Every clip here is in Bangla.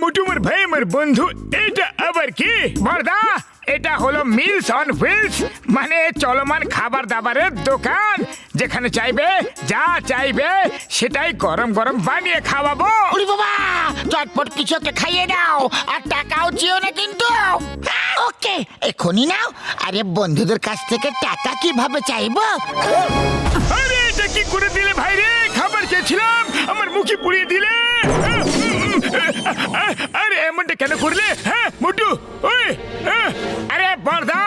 মোটুমার ভাই আমার বন্ধু, এটা আবার কি? বড়দা, এটা হলো মিলস অন হুইলস, মানে চলমান খাবার দাবারের দোকান। যেখানে চাইবে যা চাইবে সেটাই গরম গরম বানিয়ে খাওয়াবো। ওরে বাবা, চটপট কিছু একটা খাইয়ে দাও, আর টাকাও চেও না কিন্তু। ওকে, এখনই নাও। আরে বন্ধুদের কাছ থেকে টাকা কিভাবে চাইবো? আরে এটা কি করে দিলে ভাই রে? খাবার চেয়েছিলাম, আমার মুখে পুড়িয়ে দিলে। আরে এমনটা কেন করলে? হ্যাঁ মোটু, ওই আরে বড়দা,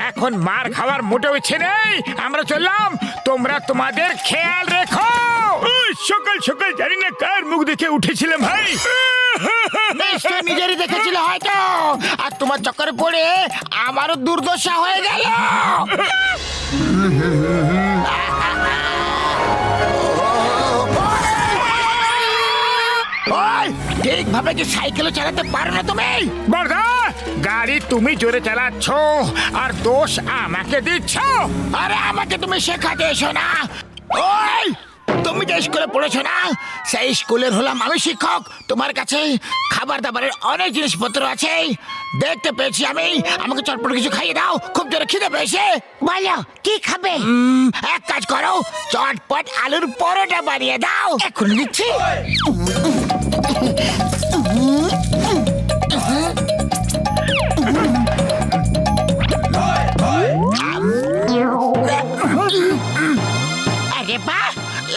এখন মার খাওয়ার মোটেও ইচ্ছে নেই। আমরা চললাম, তোমরা তোমাদের খেয়াল রেখো। সকাল সকাল জানি না কার মুখ দেখে উঠেছিলাম ভাই। নিশ্চয় নিজেরই দেখেছিল হয়তো, আর তোমার চক্করে পড়ে আমারও দুর্দশা হয়ে গেল। ঠিকভাবে কি সাইকেলও চালাতে পারো না তুমি? বড়দা, গাড়ি তুমি জোরে চালাচ্ছ আর দোষ আমাকে দিচ্ছ। আরে আমাকে তুমি শেখাতে এসো না। ওই, তুমি যে স্কুলে পড়েছো না, সেই স্কুলের হলাম আমি শিক্ষক। তোমার কাছে খাবার দাবারের অনেক জিনিসপত্র আছে, দেখতে পেয়েছি আমি। আমাকে চটপট কিছু খাইয়ে দাও, খুব জোরে খিদে পেয়েছে। বলো কি খাবে? এক কাজ করো, চটপট আলুর পরোটা বানিয়ে দাও। এখন দিচ্ছি। আরে বাহ,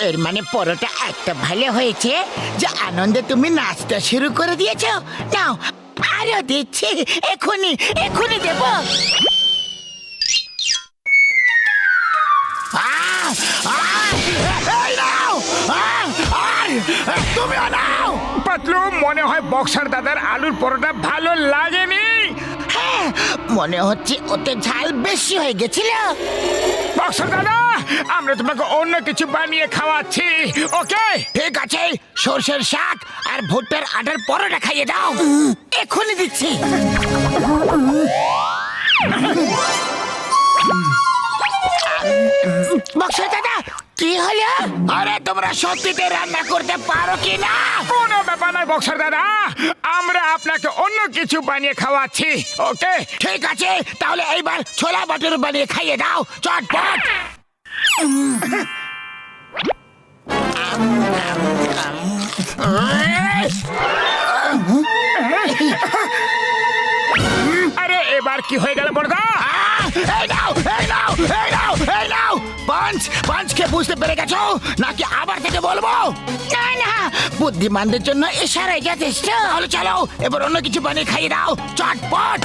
এর মানে পরোটা একটা ভালো হয়েছে যে আনন্দে তুমি নাচতে শুরু করে দিয়েছো। নাও আরো দিচ্ছি, এখনই এখনই দেব। তুমি নাও। পাতলু, মনে হয় বক্সার দাদার আলুর পরোটা ভালো লাগেনি। হ্যাঁ, মনে হচ্ছে ওতে ঝাল বেশি হয়ে গেছিল। বক্সার দাদা, আমরা তোমাকে অন্য কিছু বানিয়ে খাওয়াচ্ছি, ওকে? ঠিক আছে, সর্ষের শাক আর ভুট্টার আটার পরোটা খাইয়ে দাও। এখনই দিচ্ছি। বক্সা দাদা, কি হলো? আরে তোমরা সত্যিতে রান্না করতে পারো কি না? কোনো ব্যাপার নয় বক্সার দাদা, আমরা আপনাকে অন্য কিছু বানিয়ে খাওয়াচ্ছি, ওকে? ঠিক আছে, তাহলে এইবার ছোলা বাটুর বানিয়ে খাইয়ে দাও চটপট। আরে এবার কি হয়ে গেল বড়দা? এই নাও, এই নাও, এই নাও, এই নাও। পাঁচকে বুঝতে পেরে গেছো নাকি আবার থেকে বলবো? না না, বুদ্ধিমানদের জন্য ইশারাই যথেষ্ট। তাহলে চলো, এবার অন্য কিছু বানিয়ে খাইয়ে দাও চটপট।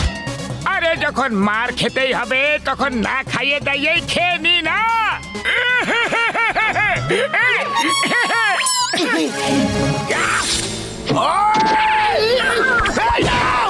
আরে যখন মার খেতেই হবে তখন না খাইয়ে দাইয়েই খেয়ে নি না। এই নাও।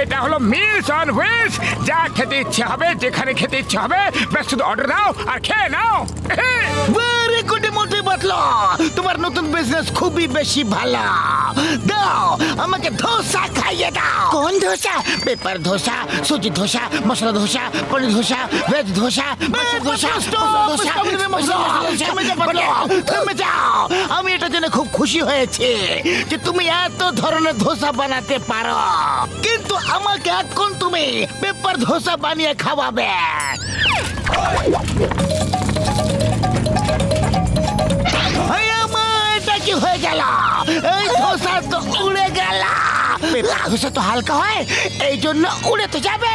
এটা হলো মিলস অন হুইলস, যা খেতে ইচ্ছে হবে, যেখানে খেতে ইচ্ছে হবে, ব্যাস শুধু অর্ডার দাও আর খেয়ে নাও। ভেরি গুড মোটে বাতলা, তোমার নতুন বিজনেস খুবই বেশি ভালো। দাও আমাকে ধোসা খাইয়ে দাও। কোন ধোসা? পেপার ধোসা, সুজি ধোসা, মশলা ধোসা, পনির ধোসা, ভেজ ধোসা, মাছের ধোসা, থেমে যাও। আমি এটা জেনে খুব খুশি হয়েছি যে তুমি এত ধরনের ধোসা বানাতে পারো, কিন্তু আমাকে এখন তুমি পেপার ধোসা বানিয়ে খাওয়াবে। এটা কি হয়ে গেল? এই ধোসা তো উড়ে গেল। পেপার ধোসা তো হালকা হয়, এই জন্য উড়ে তো যাবে।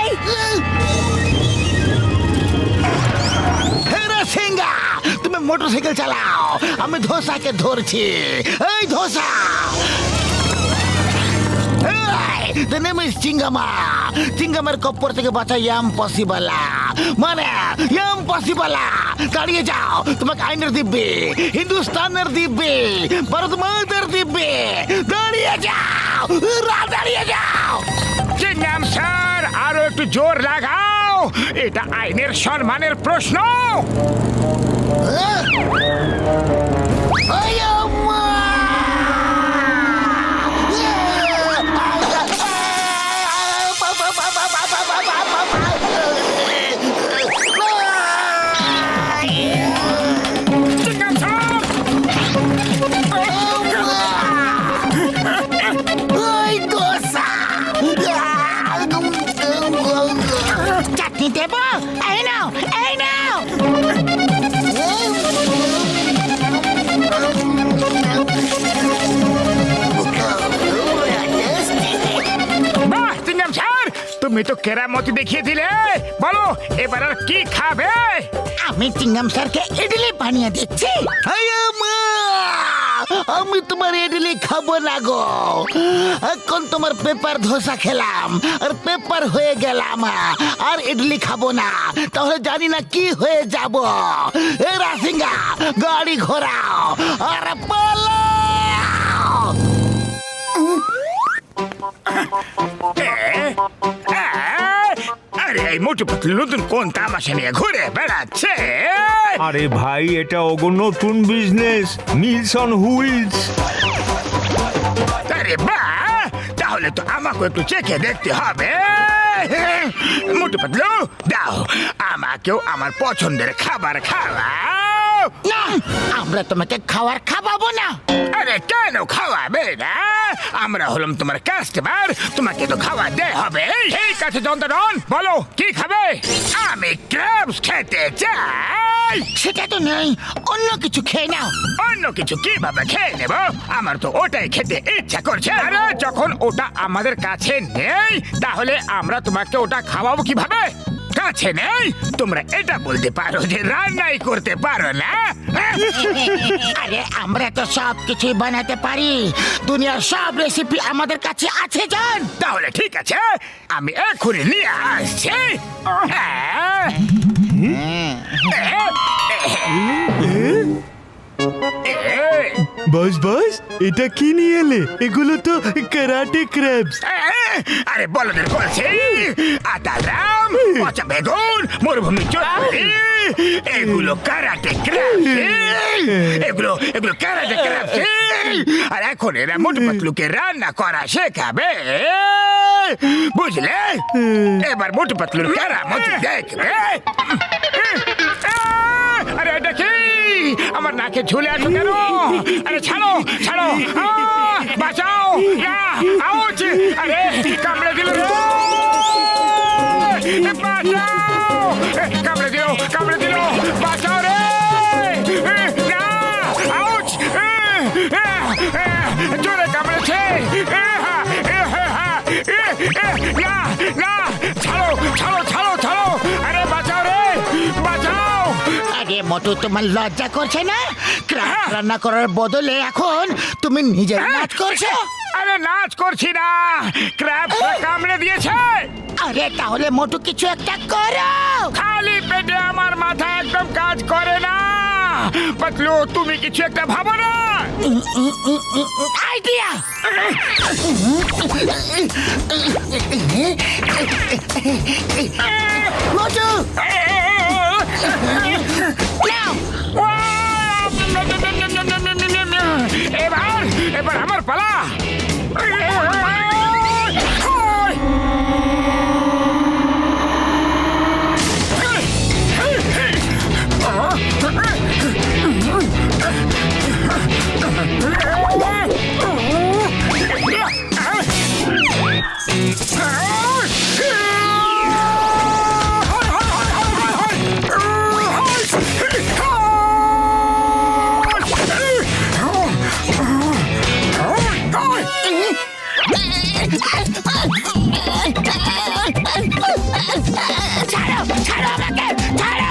সিংহা, তুমি মোটরসাইকেল চালাও, আমি ধোসাকে ধরছি। এই ধোসা, the name is চিঙ্গামা। চিঙ্গামের কপ্পর থেকে বাঁচা ইম্পসিবল, মানে ইম্পসিবল। দাঁড়িয়ে যাও, তোমাকে আইনের দিব্যে, হিন্দুস্তানের দিব্যে, ভারত মাতার দিব্যে। দাঁড়িয়ে যাও, দাঁড়িয়ে যাও। চিংগাম স্যার, আরো একটু জোর লাগাও, এটা আইনের সম্মানের প্রশ্ন। ওই আম্মা! ওই দোসা! চাটনি দেবো? এই নাও, এই নাও! বাহ চিংগাম স্যার, তুমি তো কেরামতি দেখিয়ে দিলে। বলো এবার আর কি খাবে? আমি চিংগাম স্যারকে ইডলি বানিয়ে দিচ্ছি। আমি তোমার ইডলি খাবো না গো। এখন তোমার পেপার ধোসা খেলাম আর পেপার হয়ে গেলাম, আর ইডলি খাবো না। তাহলে জানি না কি হয়ে যাব। এ রাসিঙ্গা, গাড়ি ঘোরাও আর পালাও। আরে এই মোটু পাতলু নতুন কোন তামাশা নিয়ে ঘুরে বেড়াচ্ছে? আরে ভাই, এটা ওগো নতুন বিজনেস, মিলস অন হুইলস। আরে বাহ, তাহলে তো আমাকে একটু চেখে দেখতে হবে। মোটু পাতলু দাও, আমাকেও আমার পছন্দের খাবার খাওয়াও। না, আমরা তোমাকে খাবার খাওয়াবো না। আরে কেন খাওয়াবে না? আমরা হলাম তোমার কাস্টমার, তোমাকে তো খাওয়াতে হবে। ঠিক আছে যন্ত্রণ, বলো কি খাবে? আমি ক্র্যাবস খেতে চাই। সেটা তো নেই, অন্য কিছু খেয়ে নাও। অন্য কিছু কিভাবে খেয়ে নেব? আমার তো ওটাই খেতে ইচ্ছা করছে। আরে যখন ওটা আমাদের কাছে নেই, তাহলে আমরা তোমাকে ওটা খাওয়াবো কিভাবে? কাছে নেই, তোমরা এটা বলতে পারো যে রান্নাই করতে পারো না। আরে আমরা তো সব কিছুই বানাতে পারি, দুনিয়ার সব রেসিপি আমাদের কাছে আছে জান। তাহলে ঠিক আছে, আমি এক্ষুনি নিয়ে আসছি। বস বস, এটা কি নিয়ে এলে? এগুলো তো ক্যারাটে ক্র্যাবস। আরে বলদের বলছি, আতারাম, পচা বেগুন, মরুভূমি চটপটি, এগুলো কারাটে ক্র্যাবস। এগুলো এগুলো কারাটে ক্র্যাবস। আর এখন এরা মোটু পাতলুকে রান্না করা শেখাবে, বুঝলে? এবার মোটু পাতলুর কেরামতি দেখবে। আরে এটা কি? আমার নাকে ঝুলে আছো কেন? আরে ছাড়ো ছাড়ো, বাঁচাও! আউচ! আরে কামড়ে দিল রে! বাঁচাও! কামড়ে দিল, কামড়ে দিল! বাঁচাও রে! না! আউচ! জোরে কামড়েছে! না না, ছাড়ো ছাড়ো ছাড়ো ছাড়ো! আরে বাঁচাও রে, বাঁচাও! আরে মোটু, তোমার লজ্জা করছে না? ক্র্যাব রান্না করার বদলে এখন তুমি নিজে নাচ করছো। আরে নাচ করছি না, ক্র্যাব কামড়ে দিয়েছে। আরে তাহলে মোটু কিছু একটা করো। খালি পেটে আমার মাথা একদম কাজ করে না। পাতলু, তুমি কিছু একটা ভাবো না। আইডিয়া! মোটু নাও। এবার এবার আমার পালা। ছাড়ো ছাড়ো আমাকে, ছাড়ো!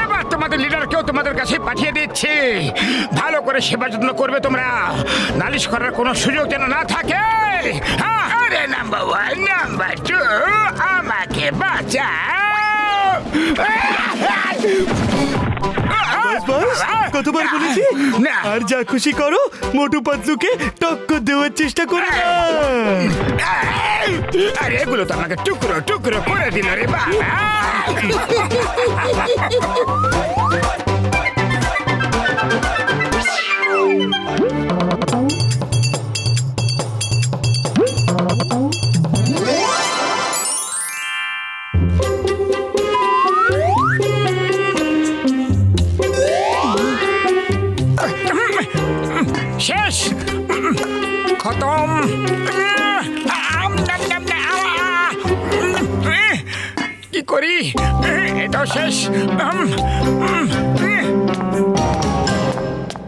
এবার তোমাদের লিডারকেও তোমাদের কাছে পাঠিয়ে দিচ্ছি। ভালো করে সেবা যত্ন করবে তোমরা, নালিশ করার কোনো সুযোগ যেন না থাকে। হ্যাঁ, আরে নাম্বার 1 নাম্বার 2 আমাকে বাঁচাও। বাস কতবার বলেছি না। আর যা খুশি করো, মোটু পাতলুকে টক্কর দেওয়ার চেষ্টা করো না। আরে এগুলো তো আমাকে টুকরো টুকরো করে দিল রে বাবা। শেষ, খতম। কি করি, এটাও শেষ।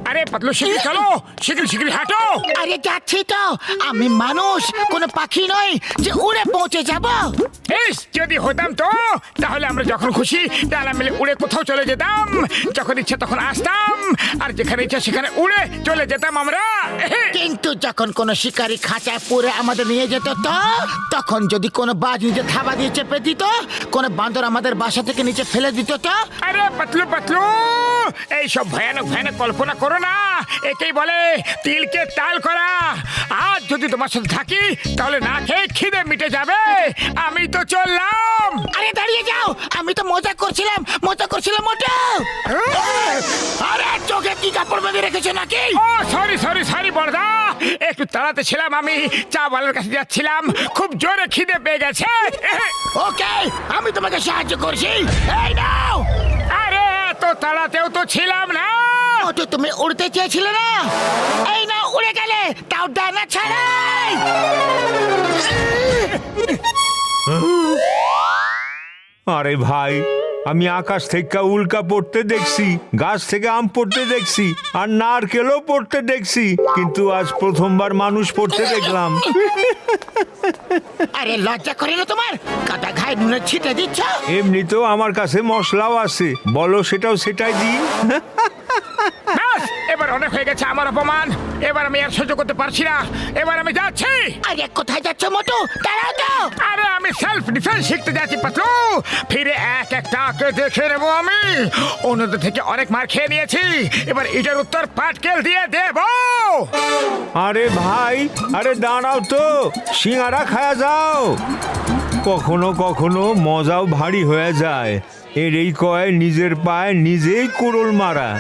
আরে পাতলু শিগগির চলো, শিগগির শিগগির হাঁটো। আরে যাচ্ছি তো, আমি মানুষ, কোনো পাখি নই যে উড়ে পৌঁছে যাব। ইস, যদি হতাম তো তাহলে আমরা যখন খুশি ডানা মিলে উড়ে কোথাও চলে যেতাম, যখন ইচ্ছে তখন আসতাম, আর যেখানে ইচ্ছে সেখানে উড়ে চলে যেতাম আমরা। কিন্তু যখন কোনো শিকারী খাঁচায় পুরে আমাদের নিয়ে যেত তো, তখন যদি কোনো বাজ নিজে থাবা দিয়ে চেপে দিত, কোনো বান্দর আমাদের বাসা থেকে নিচে ফেলে দিত তো। আরে পাতলু পাতলু, এইসব ভয়ানক ভয়ানক কল্পনা করো না, একেই বলে তিলকে তাল করা। আজ যদি তোমার সাথে থাকি তাহলে না খেয়ে খিদে মিটে যাবে। আমি তো চললাম। আরে দাঁড়িয়ে যাও, আমি তো মজা করছিলাম মোটা। আরে চোখে কি কাপড় বেঁধে রেখেছো নাকি? ও সরি সরি সরি বড়দা, একটু তাড়াতে ছিলাম, আমি চা বালার কাছে যাচ্ছিলাম, খুব জোরে খিদে পেয়ে গেছে। ওকে, আমি তোমাকে সাহায্য করছি। এই নাও। আরে এত তাড়াতেও তো ছিলাম না। মোটু, তুমি উড়তে চেয়েছিলে না? এই নাও, উড়ে গেলে, তাও ডানা ছাড়াই। আরে ভাই, আমি আকাশ থেকে উল্কা পড়তে দেখছি, গাছ থেকে আম পড়তে দেখছি, আর নারকেলও পড়তে দেখছি, কিন্তু আজ প্রথমবার মানুষ পড়তে দেখলাম। আরে লজ্জা করে না তোমার? কাটা ঘায়ে নুনের ছিটে দিচ্ছ। এমনিতেও আমার কাছে মশলাও আছে, বলো সেটাই দিই। ব্যাস, এবার অনেক হয়ে গেছে আমার অপমান। এবার আমি আর সহ্য করতে পারছি না, এবার আমি যাচ্ছি। আরে কোথায় যাচ্ছ মোটু? দাঁড়াও তো। আরে আমি সেলফ ডিফেন্স শিখতে যাচ্ছি পাতলু, ফিরে এক একটাকে দেখে নেবো আমি। অন্যদের থেকে অনেক মার খেয়ে নিয়েছি, এবার এটার উত্তর পাটকেল দিয়ে দেবো। আরে ভাই, আরে দাঁড়াও তো, সিঙ্গারা খায়া যাও। কখনো কখনো মজাও ভারী হয়ে যায়, এরই কয় নিজের পায়ে নিজেই কুড়ুল মারা।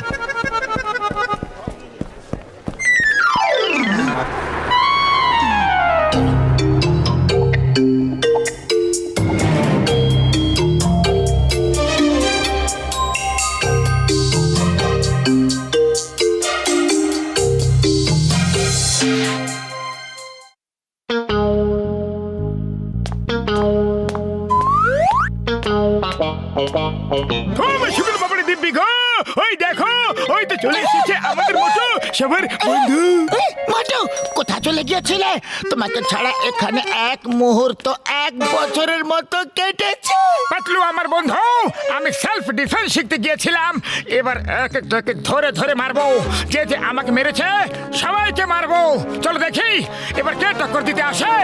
দিব্যি গো, ওই দেখো, ওই তো চলে এসেছে আমাদের মোটু, সবার বন্ধু। মোটু, কোথা চলে গিয়েছিলে? তোমাকে ছাড়া এখানে এক মুহূর্ত 1 বছরের মতো কেটেছে। পাতলু আমার বন্ধু, আমি সেলফ ডিফেন্স শিখতে গিয়েছিলাম, এবার এক একটাকে ধরে ধরে মারবো। যে যে আমাকে মেরেছে সবাইকে মারবো। চলো দেখি এবার কে টক্কর দিতে আসে।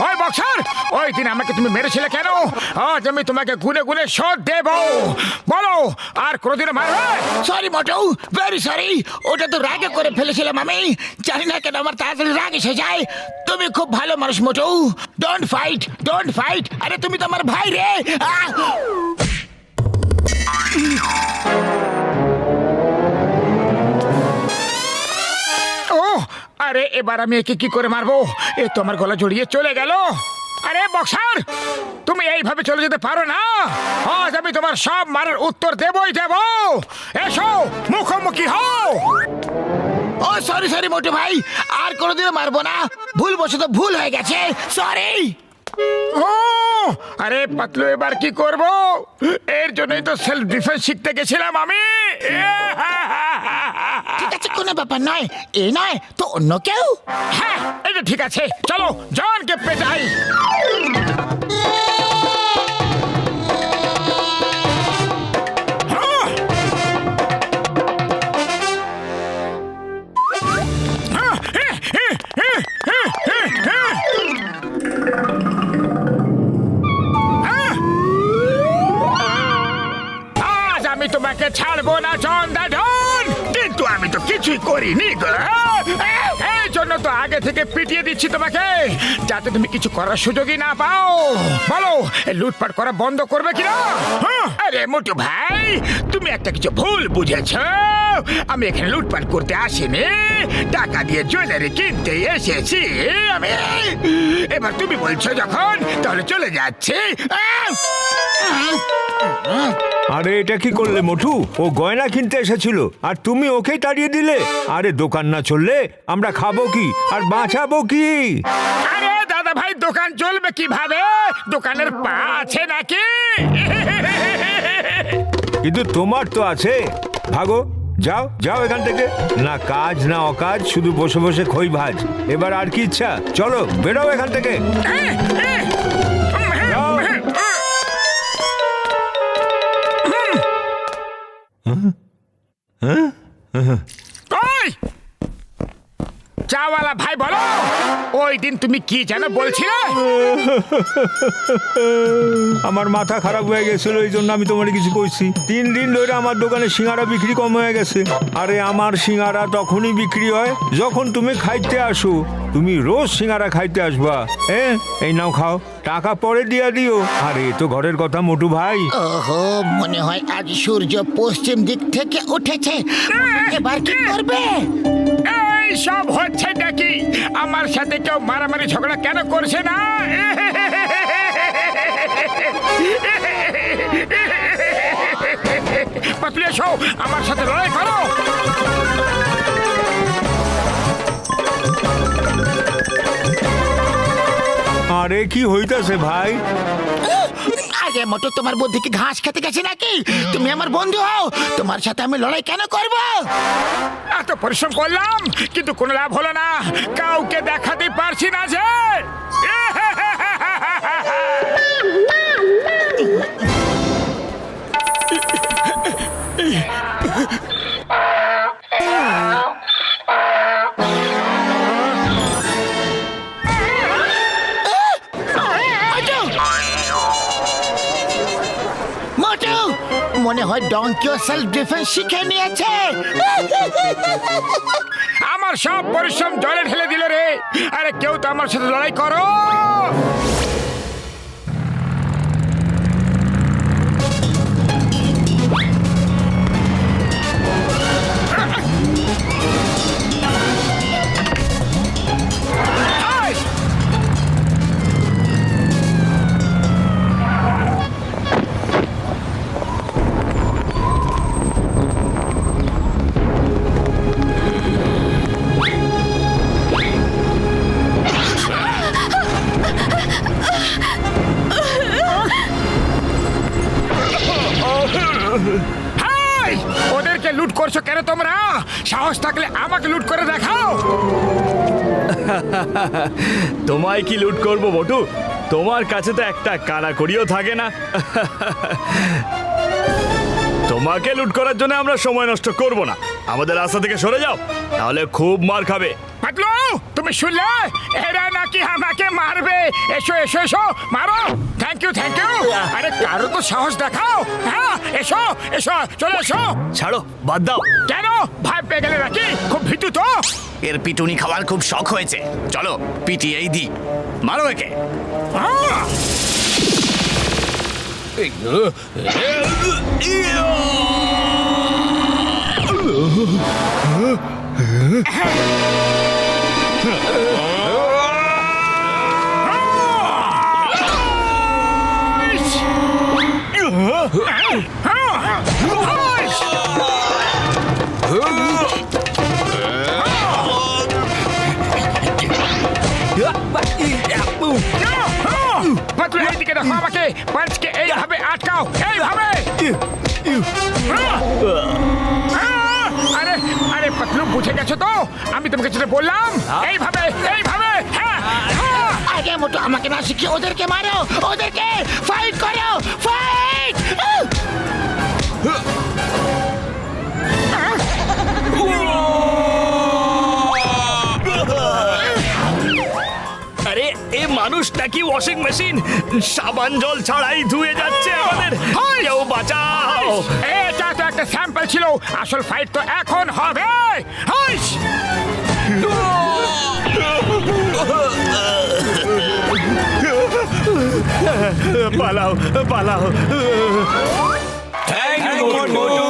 ওই বক্সার, ওই দিন আমাকে তুমি মেরেছিলে কেন? আজ আমি তোমাকে গুনে গুনে শোধ দেব। বলো, আর কোনোদিনও মারবে? সরি মোটু, ভেরি সরি। ওটা তো রাগে করে ফেলেছিলাম আমি। জানি না কেন আমার তাড়াতাড়ি রাগ এসে যায়। তুমি খুব ভালো মানুষ মোটু। Don't fight, don't fight. আরে তুমি তো আমার ভাই রে। ও আরে, এবার আমি একে কি করে মারবো? এ তো আমার গলা জড়িয়ে চলে গেল। আরে বক্সার, তুমি এইভাবে চলে যেতে পারো না। আজ আমি তোমার সব মারের উত্তর দেবই দেব। এসো, মুখোমুখি হও। ও সরি সরি মোটু ভাই, আর কোনোদিনও মারবো না। ভুলবশত ভুল হয়ে গেছে, সরি। ও আরে পাতলু, এবার কি করব? এর জন্যই তো সেলফ ডিফেন্স শিখতে গেছিলাম আমি। ঠিক আছে, কোনো ব্যাপার নয়। এ নয় তো অন্য কেউ। হ্যাঁ, এটা ঠিক আছে, চলো জনকে পেটাই। তোমাকে ছাড়বো না চন্দ্রধন। কিন্তু আমি তো কিছুই করিনি গো। এই জন্য তো আগে থেকে পিটিয়ে দিচ্ছি তোমাকে, যাতে তুমি কিছু করার সুযোগই না পাও। বলো, এই লুটপাট করা বন্ধ করবে কিনা? আরে মোটু ভাই, তুমি একটা কিছু ভুল বুঝেছ। আমি এখানে লুটপাট করতে আসিনি, টাকা দিয়ে জুয়েলারি কিনতে এসেছি আমি। এবার তুমি বলছো যখন, তাহলে চলে যাচ্ছি। আরে এটা কি করলে মোটু? ও গয়না কিনতে এসেছিল আর তুমি ওকেই তাড়িয়ে দিলে। আরে দোকান না চললে আমরা খাবো কি আর বাঁচাবো কি? আরে দাদা ভাই, দোকান চলবে কিভাবে? দোকানের পা আছে নাকি? কিন্তু তোমার তো আছে। ভাগো, যাও যাও এখান থেকে। না কাজ না অকাজ, শুধু বসে বসে খই ভাজ। এবার আর কি ইচ্ছা? চলো বেরো এখান থেকে। যাও। ওই চাওয়ালা ভাই, বলো ওই দিন তুমি কি যেন বলছিলে? আমার মাথা খারাপ হয়ে গেছিল, এই জন্য আমি তোমার কিছু কইছি। 3 দিন ধরে আমার দোকানে সিঙ্গারা বিক্রি কম হয়ে গেছে। আরে আমার সিঙ্গারা তখনই বিক্রি হয় যখন তুমি খাইতে আসো। তুমি রোজ সিঙ্গারা খাইতে আসবা। হ্যাঁ, এই নাও খাও, টাকা পরে দিয়া দিও। আরে তো ঘরের কথা মোটু ভাই। ওহো, মনে হয় আজ সূর্য পশ্চিম দিক থেকে উঠেছে। এবার কি করবে? এই সব হচ্ছে নাকি? আমার সাথে কেউ মারামারি ঝগড়া কেন করছে না? পাতলু, এসো আমার সাথে লড়াই করো। আরে কি হইতাছে ভাই? আগে মোটু, তোমার বুদ্ধি কি ঘাস খেতে গেছে নাকি? তুমি আমার বন্ধু হও, তোমার সাথে আমি লড়াই কেন করব? এত পরিশ্রম করলাম কিন্তু কোনো লাভ হলো না। কাউকে দেখাতে পারছি না যে। মোটু, মনে হয় ডঙ্কিও সেলফ ডিফেন্স শিখে নিয়েছে। আমার সব পরিশ্রম জলে ঢেলে দিল রে। আরে কেউ তো আমার সাথে লড়াই করো। হাই! ওদেরকে লুট করছো কেন তোমরা? সাহস থাকলে আমাকে লুট করে দেখাও। তোমায় কি লুট করবো বটু? তোমার কাছে তো একটা কানাকড়িও থাকে না। তোমাকে লুট করার জন্য আমরা সময় নষ্ট করব না। আমাদের রাস্তা থেকে সরে যাও, তাহলে খুব মার খাবে। পাতলু, তুমি শুনলে? এরা নাকি আমাকে মারবে। এসো এসো এসো, মারো। Thank you thank you. আরে কারো তো সাহস দেখাও। হ্যাঁ, এসো এসো, চলে এসো। ছাড়ো, বাদ দাও। কেন ভয় পেয়ে গেলে নাকি? খুব ভীতু তো। এর পিটুনি খাওয়ার খুব শখ হয়েছে। চলো পিটিয়েই দি, মারো একে। আহ! পাতলু, এইদিকে দেখো আমাকে। পাঁচকে এইভাবে আটকাও, এইভাবে। আরে আরে পাতলু, বুঝে গেছো তো? আমি তোমাকে যেটা বললাম, এইভাবে এইভাবে। হ্যাঁ হ্যাঁ। আগে মোটু, আমাকে না শিখিয়ে ওদেরকে মারো, ওদেরকে ফাইট করো, ফাইট! আরে এ মানুষ মানুষ নাকি ওয়াশিং মেশিন সাবান জল ছাড়াই ধুয়ে যাচ্ছে আমাদের কেউ বাঁচাও এটা তো একটা স্যাম্পল ছিল, আসল ফাইট তো এখন হবে। হাইস! পালাও পালাও থ্যাংক ইউ মোটু